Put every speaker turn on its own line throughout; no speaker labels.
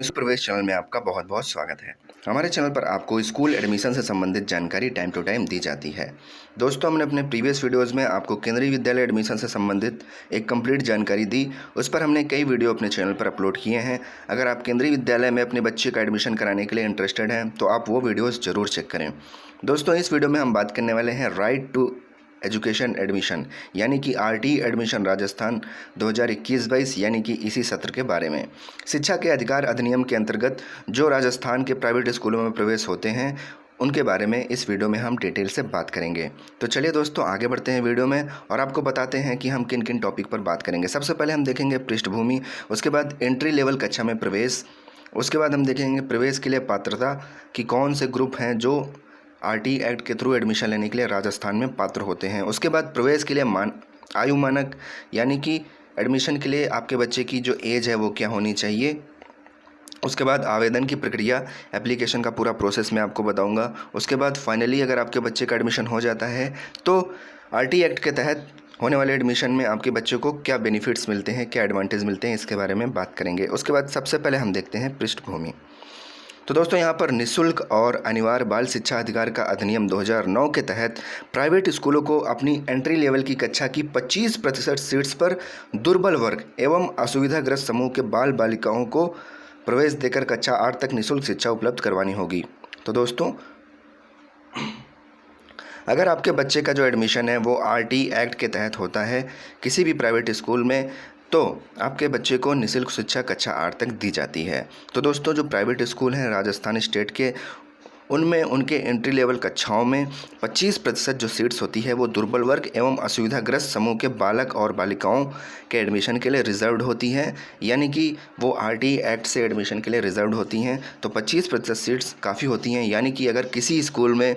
इस प्रवेश चैनल में आपका बहुत बहुत स्वागत है। हमारे चैनल पर आपको स्कूल एडमिशन से संबंधित जानकारी टाइम टू टाइम दी जाती है। दोस्तों, हमने अपने प्रीवियस वीडियोस में आपको केंद्रीय विद्यालय एडमिशन से संबंधित एक कंप्लीट जानकारी दी। उस पर हमने कई वीडियो अपने चैनल पर अपलोड किए हैं। अगर आप केंद्रीय विद्यालय में अपने बच्चे का एडमिशन कराने के लिए इंटरेस्टेड हैं तो आप वो वीडियोज़ ज़रूर चेक करें। दोस्तों, इस वीडियो में हम बात करने वाले हैं राइट टू एजुकेशन एडमिशन यानी कि आरटी एडमिशन राजस्थान 2021-22 यानी कि इसी सत्र के बारे में। शिक्षा के अधिकार अधिनियम के अंतर्गत जो राजस्थान के प्राइवेट स्कूलों में प्रवेश होते हैं उनके बारे में इस वीडियो में हम डिटेल से बात करेंगे। तो चलिए दोस्तों, आगे बढ़ते हैं वीडियो में और आपको बताते हैं कि हम किन किन टॉपिक पर बात करेंगे। सबसे पहले हम देखेंगे पृष्ठभूमि, उसके बाद एंट्री लेवल कक्षा में प्रवेश, उसके बाद हम देखेंगे प्रवेश के लिए पात्रता कि कौन से ग्रुप हैं जो आरटी एक्ट के थ्रू एडमिशन लेने के लिए राजस्थान में पात्र होते हैं। उसके बाद प्रवेश के लिए आयु मानक यानी कि एडमिशन के लिए आपके बच्चे की जो एज है वो क्या होनी चाहिए। उसके बाद आवेदन की प्रक्रिया, एप्लीकेशन का पूरा प्रोसेस मैं आपको बताऊंगा। उसके बाद फाइनली अगर आपके बच्चे का एडमिशन हो जाता है तो आरटी एक्ट के तहत होने वाले एडमिशन में आपके बच्चों को क्या बेनिफिट्स मिलते हैं, क्या एडवांटेज मिलते हैं, इसके बारे में बात करेंगे। उसके बाद सबसे पहले हम देखते हैं पृष्ठभूमि। तो दोस्तों, यहाँ पर निःशुल्क और अनिवार्य बाल शिक्षा अधिकार का अधिनियम 2009 के तहत प्राइवेट स्कूलों को अपनी एंट्री लेवल की कक्षा की 25% सीट्स पर दुर्बल वर्ग एवं असुविधाग्रस्त समूह के बाल बालिकाओं को प्रवेश देकर कक्षा 8 तक निःशुल्क शिक्षा उपलब्ध करवानी होगी। तो दोस्तों, अगर आपके बच्चे का जो एडमिशन है वो आरटी एक्ट के तहत होता है किसी भी प्राइवेट स्कूल में, तो आपके बच्चे को निःशुल्क शिक्षा कक्षा 8 तक दी जाती है। तो दोस्तों, जो प्राइवेट स्कूल हैं राजस्थान स्टेट के, उनमें उनके एंट्री लेवल कक्षाओं में 25% जो सीट्स होती है वो दुर्बल वर्ग एवं असुविधाग्रस्त समूह के बालक और बालिकाओं के एडमिशन के लिए रिजर्व्ड होती हैं, यानी कि वो आरटी एक्ट से एडमिशन के लिए रिजर्व्ड होती हैं। तो 25% सीट्स काफ़ी होती हैं, यानी कि अगर किसी स्कूल में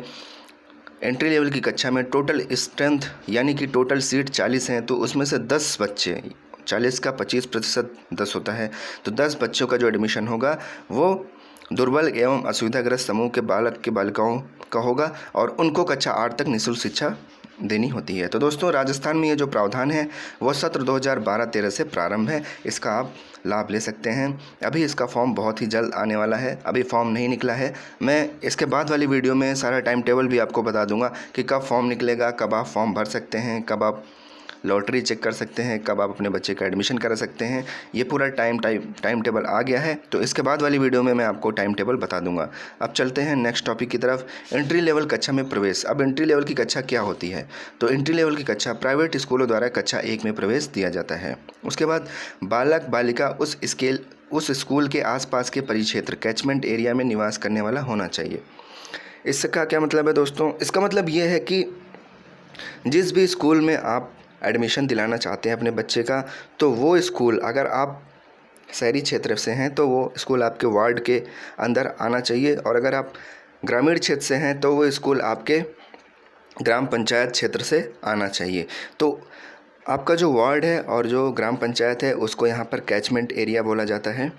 एंट्री लेवल की कक्षा में टोटल स्ट्रेंथ यानी कि टोटल सीट 40 हैं तो उसमें से 10 बच्चे, 40 का 25% 10 होता है, तो 10 बच्चों का जो एडमिशन होगा वो दुर्बल एवं असुविधाग्रस्त समूह के बालक के बालिकाओं का होगा और उनको कक्षा 8 तक निःशुल्क शिक्षा देनी होती है। तो दोस्तों, राजस्थान में ये जो प्रावधान है वो सत्र 2012-13 से प्रारंभ है। इसका आप लाभ ले सकते हैं। अभी इसका फॉर्म बहुत ही जल्द आने वाला है, अभी फॉर्म नहीं निकला है। मैं इसके बाद वाली वीडियो में सारा टाइम टेबल भी आपको बता दूंगा कि कब फॉर्म निकलेगा, कब आप फॉर्म भर सकते हैं, कब आप लॉटरी चेक कर सकते हैं, कब आप अपने बच्चे का एडमिशन करा सकते हैं। ये पूरा टाइम टेबल आ गया है, तो इसके बाद वाली वीडियो में मैं आपको टाइम टेबल बता दूंगा। अब चलते हैं नेक्स्ट टॉपिक की तरफ, एंट्री लेवल कक्षा में प्रवेश। अब एंट्री लेवल की कक्षा क्या होती है? तो एंट्री लेवल की कक्षा प्राइवेट स्कूलों द्वारा कक्षा 1 में प्रवेश दिया जाता है। उसके बाद बालक बालिका उस स्कूल के आसपास के परिक्षेत्र कैचमेंट एरिया में निवास करने वाला होना चाहिए। इसका क्या मतलब है दोस्तों? इसका मतलब ये है कि जिस भी स्कूल में आप एडमिशन दिलाना चाहते हैं अपने बच्चे का, तो वो स्कूल अगर आप शहरी क्षेत्र से हैं तो वो स्कूल आपके वार्ड के अंदर आना चाहिए, और अगर आप ग्रामीण क्षेत्र से हैं तो वो स्कूल आपके ग्राम पंचायत क्षेत्र से आना चाहिए। तो आपका जो वार्ड है और जो ग्राम पंचायत है उसको यहाँ पर कैचमेंट एरिया बोला जाता है।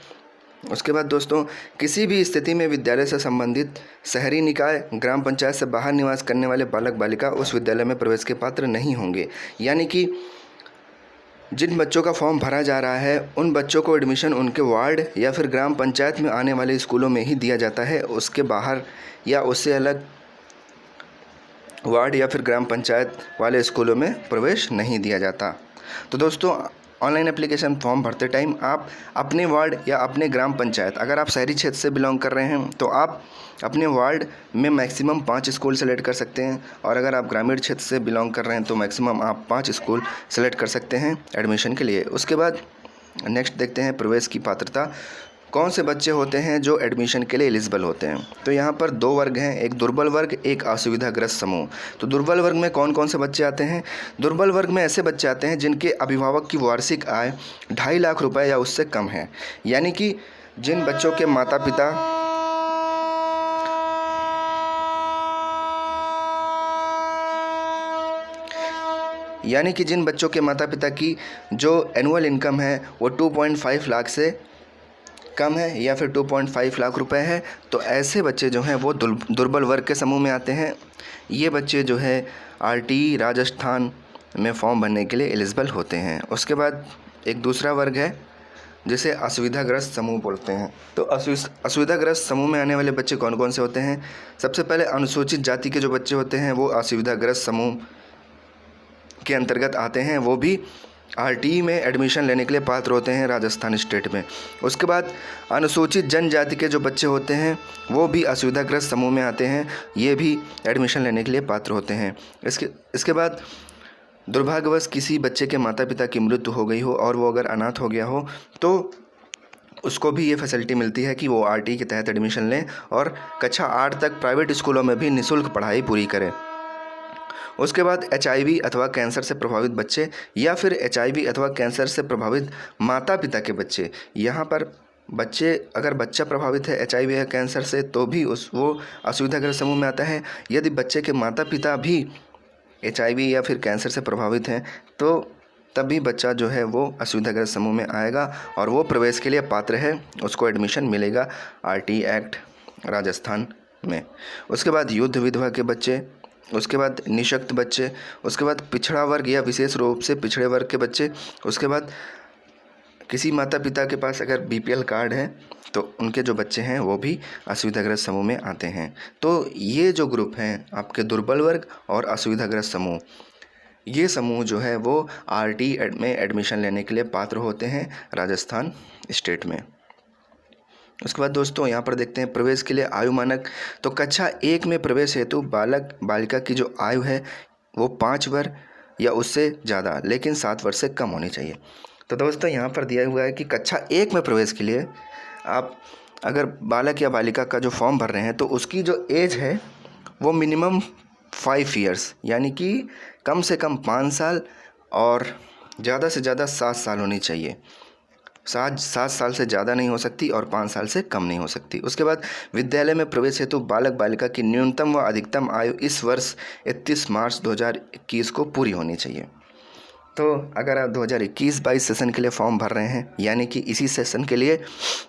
उसके बाद दोस्तों, किसी भी स्थिति में विद्यालय से संबंधित शहरी निकाय ग्राम पंचायत से बाहर निवास करने वाले बालक बालिका उस विद्यालय में प्रवेश के पात्र नहीं होंगे। यानी कि जिन बच्चों का फॉर्म भरा जा रहा है उन बच्चों को एडमिशन उनके वार्ड या फिर ग्राम पंचायत में आने वाले स्कूलों में ही दिया जाता है, उसके बाहर या उससे अलग वार्ड या फिर ग्राम पंचायत वाले स्कूलों में प्रवेश नहीं दिया जाता। तो दोस्तों, ऑनलाइन एप्लीकेशन फॉर्म भरते टाइम आप अपने वार्ड या अपने ग्राम पंचायत, अगर आप शहरी क्षेत्र से बिलोंग कर रहे हैं तो आप अपने वार्ड में मैक्सिमम 5 स्कूल सेलेक्ट कर सकते हैं, और अगर आप ग्रामीण क्षेत्र से बिलोंग कर रहे हैं तो मैक्सिमम आप 5 स्कूल सेलेक्ट कर सकते हैं एडमिशन के लिए। उसके बाद नेक्स्ट देखते हैं प्रवेश की पात्रता। कौन से बच्चे होते हैं जो एडमिशन के लिए एलिजिबल होते हैं? तो यहाँ पर 2 वर्ग हैं, एक दुर्बल वर्ग, एक असुविधाग्रस्त समूह। तो दुर्बल वर्ग में कौन कौन से बच्चे आते हैं? दुर्बल वर्ग में ऐसे बच्चे आते हैं जिनके अभिभावक की वार्षिक आय 2.5 लाख रुपए या उससे कम है, यानी कि जिन बच्चों के माता पिता की जो एनुअल इनकम है वो 2.5 लाख से कम है या फिर 2.5 लाख रुपए है, तो ऐसे बच्चे जो हैं वो दुर्बल वर्ग के समूह में आते हैं। ये बच्चे जो है आरटी राजस्थान में फॉर्म भरने के लिए एलिजिबल होते हैं। उसके बाद एक दूसरा वर्ग है जिसे असुविधाग्रस्त समूह बोलते हैं। तो असुविधाग्रस्त समूह में आने वाले बच्चे कौन कौन से होते हैं? सबसे पहले अनुसूचित जाति के जो बच्चे होते हैं वो असुविधाग्रस्त समूह के अंतर्गत आते हैं, वो भी आरटीई में एडमिशन लेने के लिए पात्र होते हैं राजस्थान स्टेट में। उसके बाद अनुसूचित जनजाति के जो बच्चे होते हैं वो भी असुविधाग्रस्त समूह में आते हैं, ये भी एडमिशन लेने के लिए पात्र होते हैं। इसके बाद दुर्भाग्यवश किसी बच्चे के माता पिता की मृत्यु हो गई हो और वो अगर अनाथ हो गया हो तो उसको भी ये फैसिलिटी मिलती है कि वो आरटीई के तहत एडमिशन लें और कक्षा 8 तक प्राइवेट स्कूलों में भी निःशुल्क पढ़ाई पूरी करें। उसके बाद एचआईवी अथवा कैंसर से प्रभावित बच्चे या फिर एचआईवी अथवा कैंसर से प्रभावित माता पिता के बच्चे, यहाँ पर बच्चे अगर बच्चा प्रभावित है एचआईवी या कैंसर से तो भी वो असुविधाग्रस्त समूह में आता है। यदि बच्चे के माता पिता भी एचआईवी या फिर कैंसर से प्रभावित हैं तो तभी बच्चा जो है वो असुविधाग्रस्त समूह में आएगा और वो प्रवेश के लिए पात्र है, उसको एडमिशन मिलेगा आरटीई एक्ट राजस्थान में। उसके बाद युद्ध विधवा के बच्चे, उसके बाद निःशक्त बच्चे, उसके बाद पिछड़ा वर्ग या विशेष रूप से पिछड़े वर्ग के बच्चे, उसके बाद किसी माता पिता के पास अगर बीपीएल कार्ड है तो उनके जो बच्चे हैं वो भी असुविधाग्रस्त समूह में आते हैं। तो ये जो ग्रुप हैं आपके दुर्बल वर्ग और असुविधाग्रस्त समूह, ये समूह जो है वो आरटीई में एडमिशन लेने के लिए पात्र होते हैं राजस्थान स्टेट में। उसके बाद दोस्तों यहाँ पर देखते हैं प्रवेश के लिए आयु मानक। तो कक्षा 1 में प्रवेश हेतु बालक बालिका की जो आयु है वो 5 वर्ष या उससे ज़्यादा लेकिन 7 वर्ष से कम होनी चाहिए। तो दोस्तों यहाँ पर दिया हुआ है कि कक्षा 1 में प्रवेश के लिए आप अगर बालक या बालिका का जो फॉर्म भर रहे हैं तो उसकी जो एज है वो मिनिमम 5 ईयर्स यानी कि कम से कम 5 साल और ज़्यादा से ज़्यादा 7 साल होनी चाहिए। 7 साल से ज़्यादा नहीं हो सकती और 5 साल से कम नहीं हो सकती। उसके बाद विद्यालय में प्रवेश हेतु बालक बालिका की न्यूनतम व अधिकतम आयु इस वर्ष 31 मार्च 2021 को पूरी होनी चाहिए। तो अगर आप 2021-22 सेशन के लिए फॉर्म भर रहे हैं यानी कि इसी सेशन के लिए,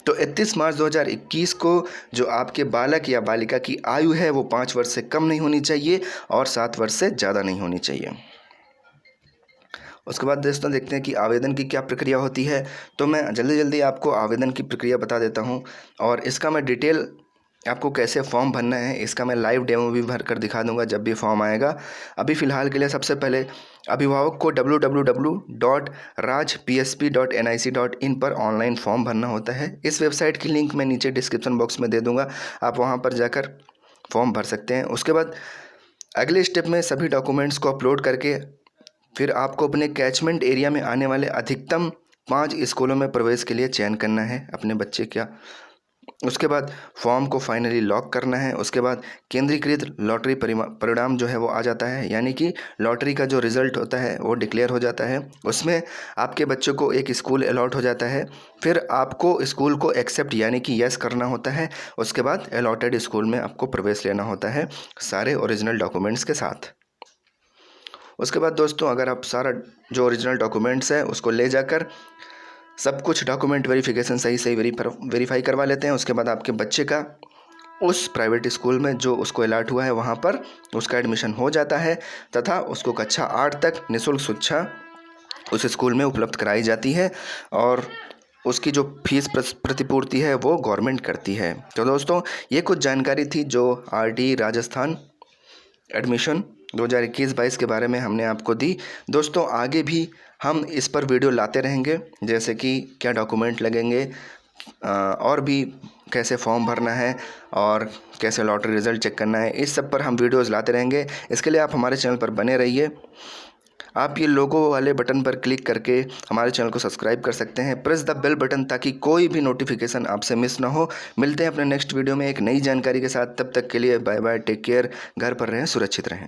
तो 31 मार्च 2021 को जो आपके बालक या बालिका की आयु है वो 5 वर्ष से कम नहीं होनी चाहिए और 7 वर्ष से ज़्यादा नहीं होनी चाहिए। उसके बाद दोस्तों देखते हैं कि आवेदन की क्या प्रक्रिया होती है। तो मैं जल्दी आपको आवेदन की प्रक्रिया बता देता हूं और इसका मैं डिटेल आपको कैसे फॉर्म भरना है इसका मैं लाइव डेमो भी भर कर दिखा दूंगा जब भी फॉर्म आएगा। अभी फ़िलहाल के लिए सबसे पहले अभिभावक को www.rajpsp.nic.in पर ऑनलाइन फॉर्म भरना होता है। इस वेबसाइट की लिंक मैं नीचे डिस्क्रिप्शन बॉक्स में दे दूँगा, आप वहाँ पर जाकर फॉर्म भर सकते हैं। उसके बाद अगले स्टेप में सभी डॉक्यूमेंट्स को अपलोड करके फिर आपको अपने कैचमेंट एरिया में आने वाले अधिकतम 5 स्कूलों में प्रवेश के लिए चयन करना है अपने बच्चे का। उसके बाद फॉर्म को फाइनली लॉक करना है। उसके बाद केंद्रीकृत लॉटरी परिणाम जो है वो आ जाता है, यानी कि लॉटरी का जो रिज़ल्ट होता है वो डिक्लेयर हो जाता है। उसमें आपके बच्चों को एक स्कूल अलॉट हो जाता है, फिर आपको स्कूल को एक्सेप्ट यानी कि यस करना होता है। उसके बाद अलॉटेड स्कूल में आपको प्रवेश लेना होता है सारे ओरिजिनल डॉक्यूमेंट्स के साथ। उसके बाद दोस्तों अगर आप सारा जो ओरिजिनल डॉक्यूमेंट्स है उसको ले जाकर सब कुछ डॉक्यूमेंट वेरिफिकेशन सही वेरीफाई करवा लेते हैं, उसके बाद आपके बच्चे का उस प्राइवेट स्कूल में जो उसको अलॉट हुआ है वहाँ पर उसका एडमिशन हो जाता है तथा उसको कक्षा 8 तक निःशुल्क शिक्षा उस स्कूल में उपलब्ध कराई जाती है और उसकी जो फीस प्रतिपूर्ति है वो गवर्नमेंट करती है। तो दोस्तों ये कुछ जानकारी थी जो आरटीई राजस्थान एडमिशन 2021-22 के बारे में हमने आपको दी। दोस्तों आगे भी हम इस पर वीडियो लाते रहेंगे, जैसे कि क्या डॉक्यूमेंट लगेंगे और भी कैसे फॉर्म भरना है और कैसे लॉटरी रिज़ल्ट चेक करना है, इस सब पर हम वीडियोस लाते रहेंगे। इसके लिए आप हमारे चैनल पर बने रहिए। आप ये लोगो वाले बटन पर क्लिक करके हमारे चैनल को सब्सक्राइब कर सकते हैं। प्रेस द बेल बटन ताकि कोई भी नोटिफिकेशन आपसे मिस ना हो। मिलते हैं अपने नेक्स्ट वीडियो में एक नई जानकारी के साथ, तब तक के लिए बाय बाय, टेक केयर, घर पर रहें, सुरक्षित रहें।